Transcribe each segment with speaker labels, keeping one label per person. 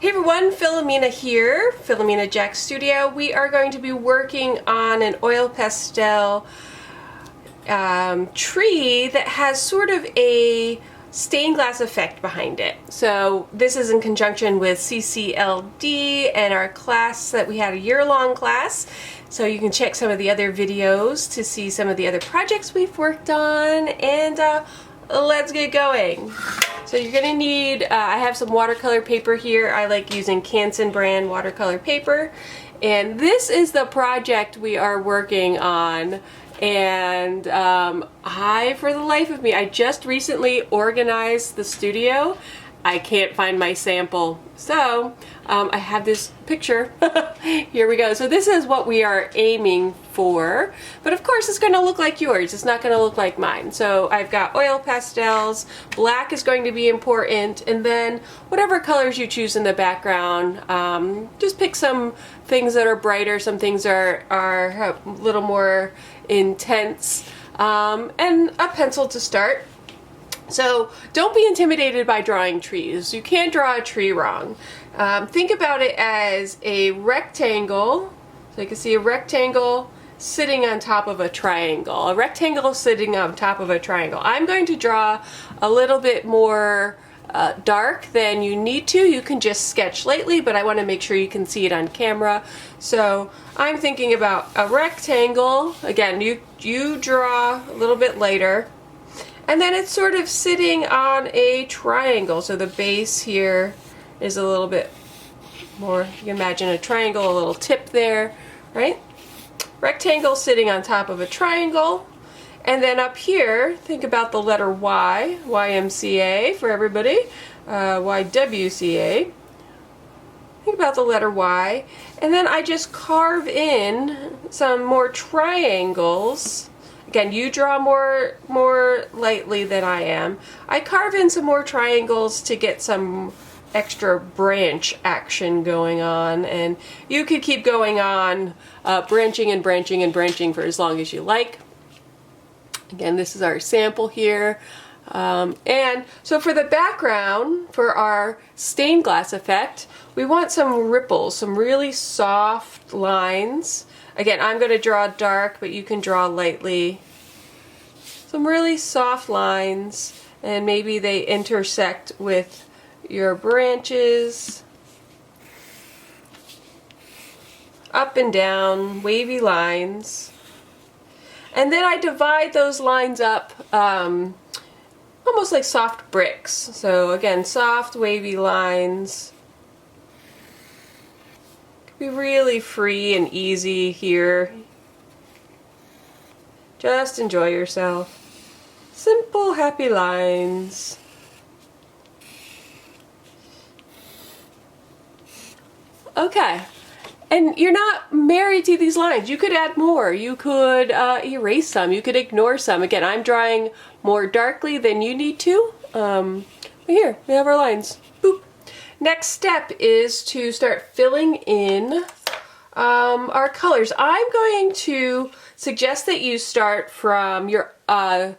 Speaker 1: Hey everyone, Philomena here, Philomena Jack Studio. We are going to be working on an oil pastel tree that has sort of a stained glass effect behind it. So this is in conjunction with CCLD and our class that we had, a year-long class. So you can check some of the other videos to see some of the other projects we've worked on, and let's get going. So you're gonna need, I have some watercolor paper here. I like using Canson brand watercolor paper. And this is the project we are working on. And for the life of me, I just recently organized the studio. I can't find my sample. So I have this picture. Here we go. So this is what we are aiming for. But of course it's going to look like yours. It's not going to look like mine. So I've got oil pastels. Black is going to be important. And then whatever colors you choose in the background, just pick some things that are brighter. Some things are a little more intense. And a pencil to start. So don't be intimidated by drawing trees. You can't draw a tree wrong. Think about it as a rectangle. So you can see a rectangle sitting on top of a triangle. A rectangle sitting on top of a triangle. I'm going to draw a little bit more dark than you need to. You can just sketch lightly, but I want to make sure you can see it on camera. So I'm thinking about a rectangle. Again, you draw a little bit lighter. And then it's sort of sitting on a triangle. So the base here is a little bit more, you can imagine a triangle, a little tip there, right? Rectangle sitting on top of a triangle. And then up here, think about the letter Y, YMCA for everybody, YWCA. Think about the letter Y. And then I just carve in some more triangles. Again, you draw more lightly than I am. I carve in some more triangles to get some extra branch action going on, and you could keep going on branching and branching and branching for as long as you like. Again, this is our sample here. And so for the background, for our stained glass effect, we want some ripples, some really soft lines. Again, I'm going to draw dark, but you can draw lightly. Some really soft lines, and maybe they intersect with your branches. Up and down, wavy lines. And then I divide those lines up almost like soft bricks. So again, soft, wavy lines. Be really free and easy here. Just enjoy yourself. Simple, happy lines. Okay. And you're not married to these lines. You could add more. You could erase some. You could ignore some. Again, I'm drawing more darkly than you need to. Here, we have our lines. Boop. Next step is to start filling in our colors. I'm going to suggest that you start from the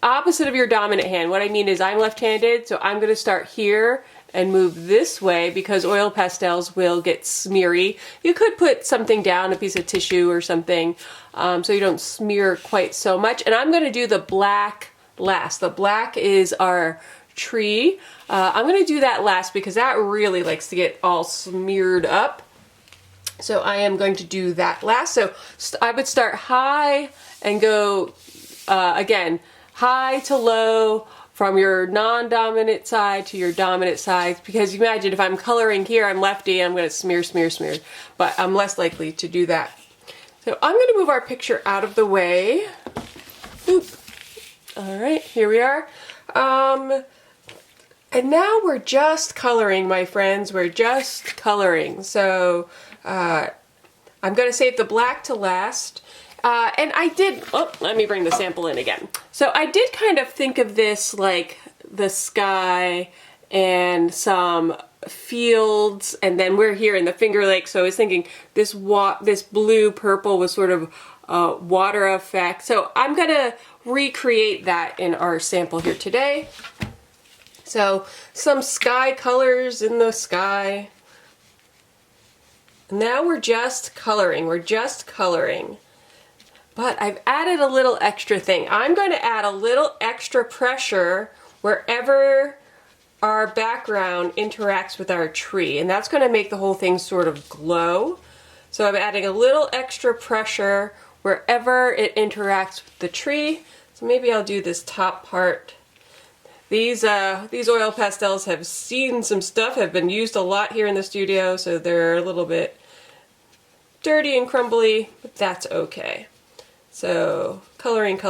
Speaker 1: opposite of your dominant hand. What I mean is I'm left-handed, so I'm going to start here and move this way because oil pastels will get smeary. You could put something down, a piece of tissue or something, so you don't smear quite so much. And I'm going to do the black last. The black is our tree. I'm going to do that last because that really likes to get all smeared up. So I am going to do that last. So I would start high and go, again, high to low from your non-dominant side to your dominant side. Because you imagine if I'm coloring here, I'm lefty, I'm going to smear, smear, smear. But I'm less likely to do that. So I'm going to move our picture out of the way. Oop. All right, here we are. And now we're just coloring, my friends. We're just coloring. So I'm going to save the black to last. And I did, let me bring the sample in again. So I did kind of think of this like the sky and some fields, and then we're here in the Finger Lake. So I was thinking this blue purple was sort of water effect. So I'm going to recreate that in our sample here today. So some sky colors in the sky. Now we're just coloring. But I've added a little extra thing. I'm going to add a little extra pressure wherever our background interacts with our tree, and that's going to make the whole thing sort of glow. So I'm adding a little extra pressure wherever it interacts with the tree. So maybe I'll do this top part. These oil pastels have seen some stuff, have been used a lot here in the studio, so they're a little bit dirty and crumbly, but that's okay. So coloring.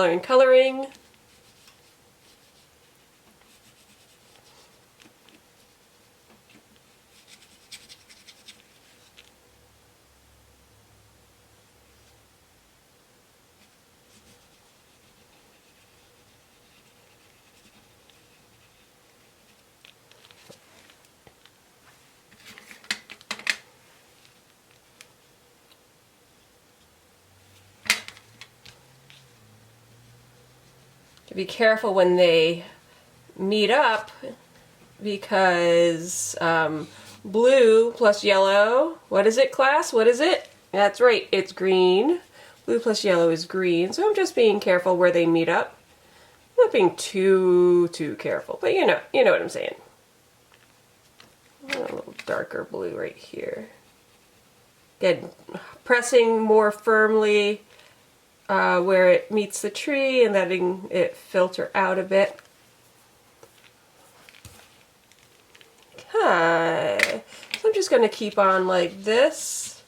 Speaker 1: Be careful when they meet up, because blue plus yellow, what is it, class? What is it? That's right, it's green. Blue plus yellow is green, so I'm just being careful where they meet up. I'm not being too careful, but you know what I'm saying. A little darker blue right here. Again, pressing more firmly where it meets the tree and letting it filter out a bit. Okay, so I'm just going to keep on like this.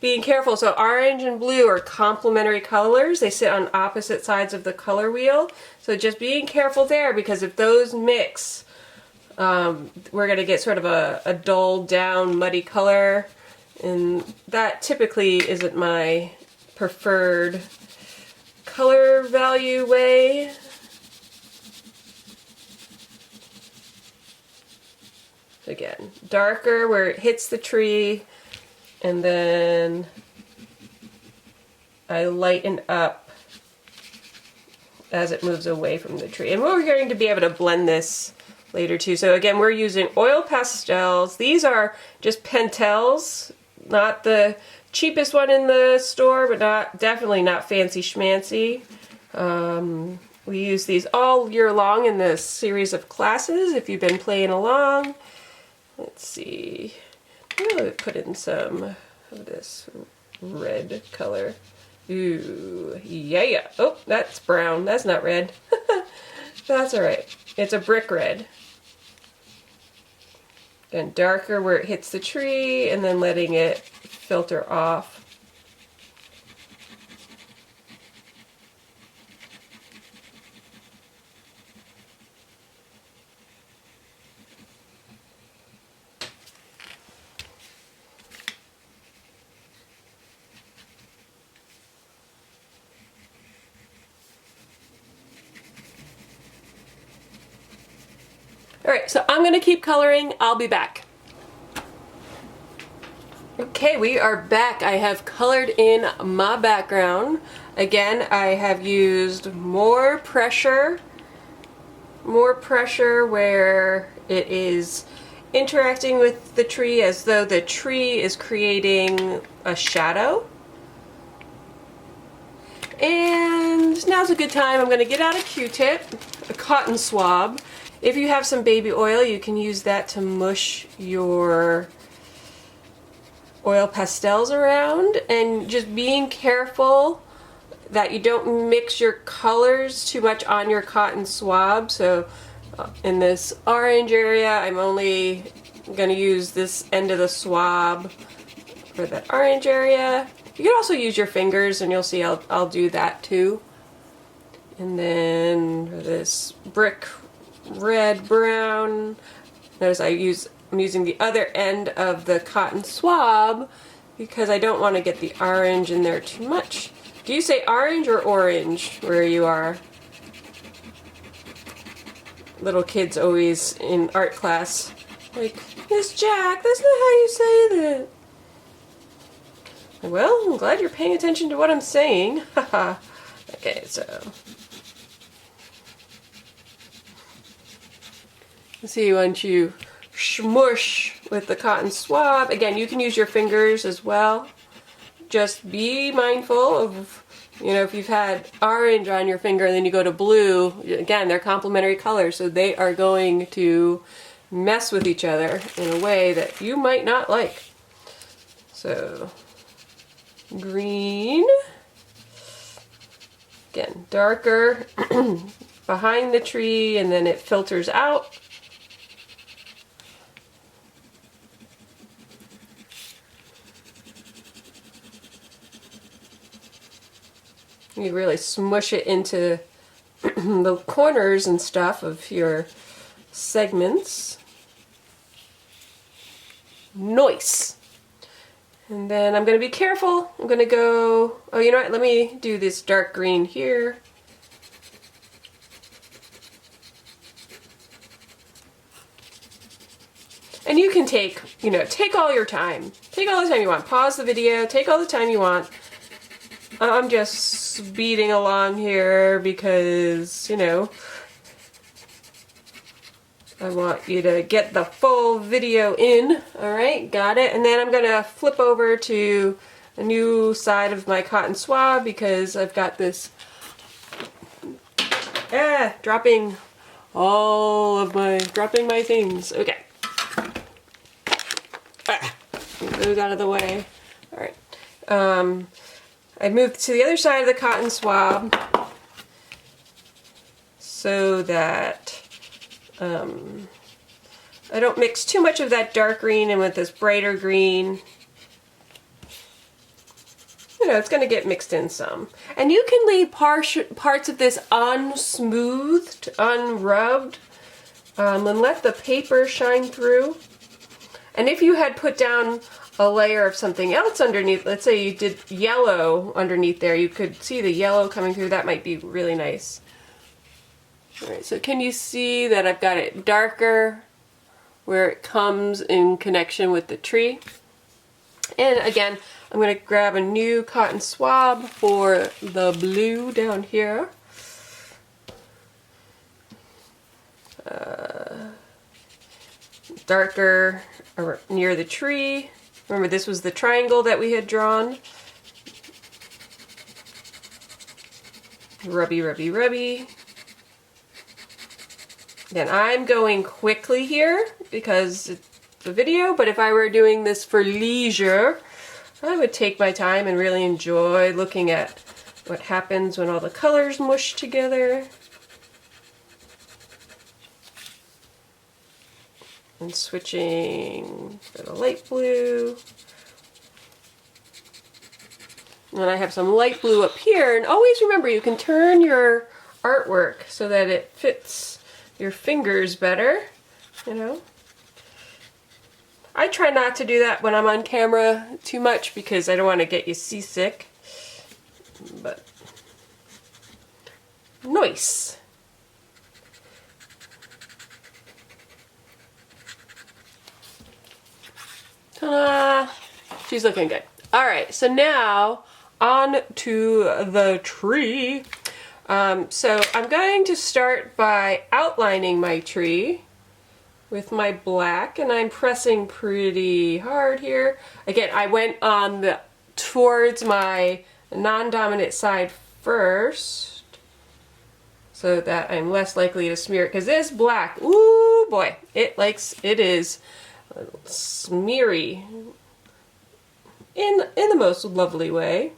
Speaker 1: Being careful, so orange and blue are complementary colors. They sit on opposite sides of the color wheel. So just being careful there, because if those mix, we're going to get sort of a dulled down muddy color, and that typically isn't my preferred color value way. Again, darker where it hits the tree, and then I lighten up as it moves away from the tree. And we're going to be able to blend this later too. So again, we're using oil pastels. These are just Pastels, not the cheapest one in the store, but definitely not fancy schmancy. We use these all year long in this series of classes, if you've been playing along. Let's see. I'm going to put in some of this red color. Ooh, yeah. Oh, that's brown. That's not red. That's alright. It's a brick red. And darker where it hits the tree, and then letting it filter off. Alright, so I'm going to keep coloring. I'll be back. Okay, we are back. I have colored in my background. Again, I have used more pressure where it is interacting with the tree, as though the tree is creating a shadow. And now's a good time. I'm going to get out a Q-tip, a cotton swab. If you have some baby oil, you can use that to mush your oil pastels around, and just being careful that you don't mix your colors too much on your cotton swab. So in this orange area, I'm only going to use this end of the swab for that orange area. You can also use your fingers, and you'll see I'll do that too. And then for this brick red brown, notice I'm using the other end of the cotton swab because I don't want to get the orange in there too much. Do you say orange or orange where you are? Little kids always in art class like, Miss Jack, that's not how you say that. Well, I'm glad you're paying attention to what I'm saying. Haha. Okay, so See, once you smush with the cotton swab, again, you can use your fingers as well. Just be mindful of, you know, if you've had orange on your finger and then you go to blue, again, they're complementary colors, so they are going to mess with each other in a way that you might not like. So, green, again, darker behind the tree, and then it filters out. You really smush it into the corners and stuff of your segments. Nice. And then I'm going to be careful. I'm going to go, oh, you know what, let me do this dark green here. And you can take, you know, take all your time. Take all the time you want. Pause the video, take all the time you want. I'm just speeding along here because, you know, I want you to get the full video in. Alright, got it. And then I'm going to flip over to a new side of my cotton swab because I've got this dropping my things. Okay. Get those out of the way. Alright. I moved to the other side of the cotton swab so that I don't mix too much of that dark green in with this brighter green. You know, it's going to get mixed in some. And you can leave parts of this unsmoothed, unrubbed, and let the paper shine through. And if you had put down a layer of something else underneath, let's say you did yellow underneath there, you could see the yellow coming through, that might be really nice. Alright, so can you see that I've got it darker where it comes in connection with the tree? And again, I'm going to grab a new cotton swab for the blue down here. Darker near the tree. Remember, this was the triangle that we had drawn. Rubby, rubby, rubby. Again, I'm going quickly here because it's the video, but if I were doing this for leisure, I would take my time and really enjoy looking at what happens when all the colors mush together. And switching for the light blue. And I have some light blue up here, and always remember you can turn your artwork so that it fits your fingers better, you know. I try not to do that when I'm on camera too much because I don't want to get you seasick, but nice. Ta-da! She's looking good. Alright, so now on to the tree. So I'm going to start by outlining my tree with my black, and I'm pressing pretty hard here. Again, I went on towards my non-dominant side first so that I'm less likely to smear it, because this black, ooh boy, it is smeary in the most lovely way.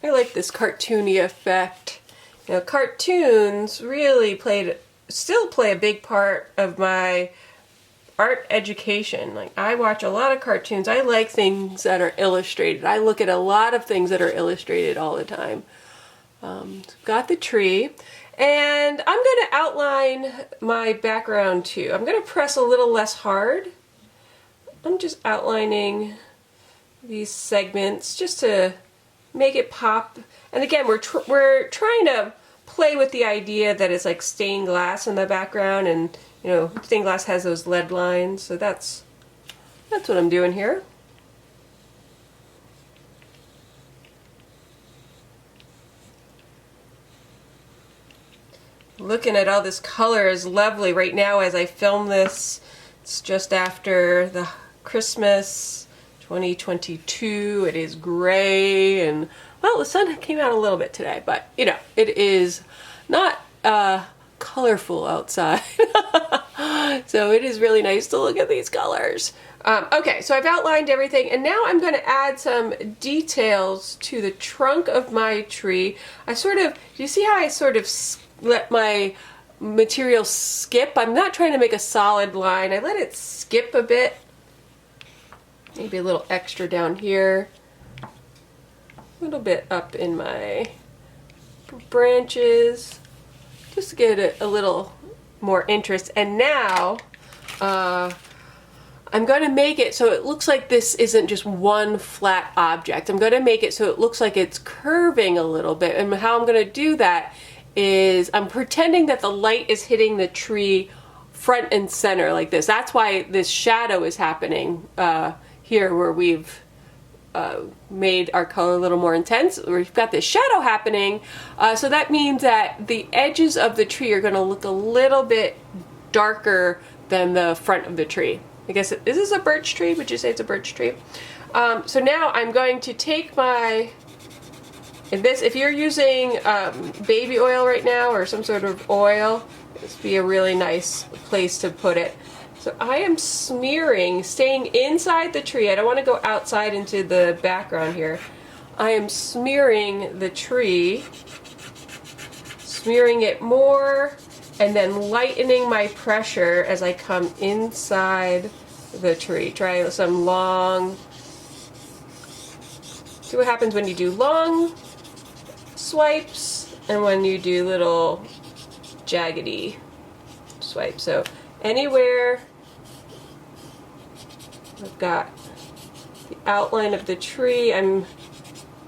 Speaker 1: I like this cartoony effect. You know, cartoons really still play a big part of my art education. Like, I watch a lot of cartoons. I like things that are illustrated. I look at a lot of things that are illustrated all the time. Got the tree. And I'm going to outline my background too. I'm going to press a little less hard. I'm just outlining these segments just to make it pop. And again, we're trying to play with the idea that it's like stained glass in the background, and you know, stained glass has those lead lines, so that's what I'm doing here. Looking at all this color is lovely. Right now as I film this, it's just after the Christmas 2022. It is gray and, well, the sun came out a little bit today, but you know, it is not colorful outside. So it is really nice to look at these colors. Okay, so I've outlined everything, and now I'm going to add some details to the trunk of my tree. Do you see how I sort of let my material skip? I'm not trying to make a solid line. I let it skip a bit. Maybe a little extra down here. A little bit up in my branches. Just to get a little more interest. And now, I'm going to make it so it looks like this isn't just one flat object. I'm going to make it so it looks like it's curving a little bit. And how I'm going to do that is I'm pretending that the light is hitting the tree front and center like this. That's why this shadow is happening here where we've made our color a little more intense. We've got this shadow happening. So that means that the edges of the tree are going to look a little bit darker than the front of the tree. I guess, is this a birch tree? Would you say it's a birch tree? So now I'm going to take if you're using baby oil right now or some sort of oil, this would be a really nice place to put it. So I am smearing, staying inside the tree. I don't want to go outside into the background here. I am smearing the tree, smearing it more, and then lightening my pressure as I come inside the tree. Try some long, see what happens when you do long swipes and when you do little jaggedy swipes. So anywhere I've got the outline of the tree, I'm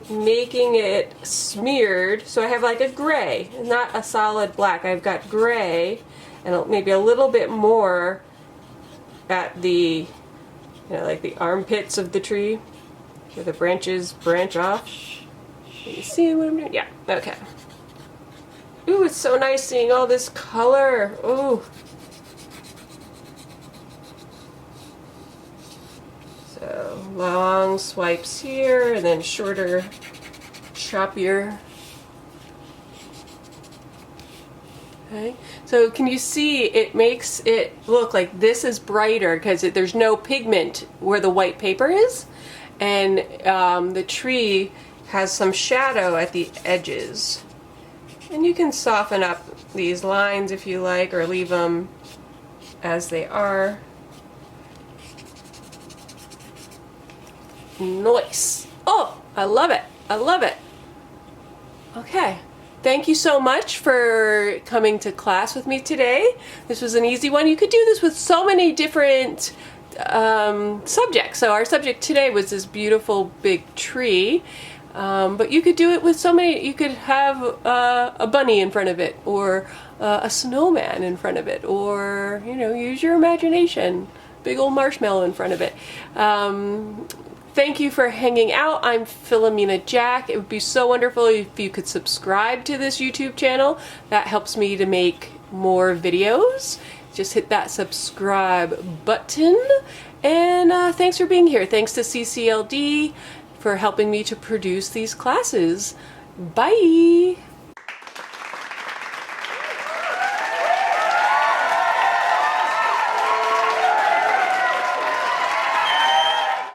Speaker 1: making it smeared, so I have like a gray, not a solid black. I've got gray and maybe a little bit more at the, like the armpits of the tree where the branches branch off. You see what I'm doing? Yeah, okay. Ooh, it's so nice seeing all this color. Ooh. So long swipes here and then shorter, choppier. Okay, so can you see it makes it look like this is brighter because there's no pigment where the white paper is, and the tree has some shadow at the edges. And you can soften up these lines if you like, or leave them as they are. Nice. Oh, I love it. I love it. Okay. Thank you so much for coming to class with me today. This was an easy one. You could do this with so many different subjects. So our subject today was this beautiful big tree. But you could do it with so many. You could have a bunny in front of it, or a snowman in front of it, or use your imagination. Big old marshmallow in front of it. Thank you for hanging out. I'm Philomena Jack. It would be so wonderful if you could subscribe to this YouTube channel. That helps me to make more videos. Just hit that subscribe button. And thanks for being here. Thanks to CCLD for helping me to produce these classes. Bye!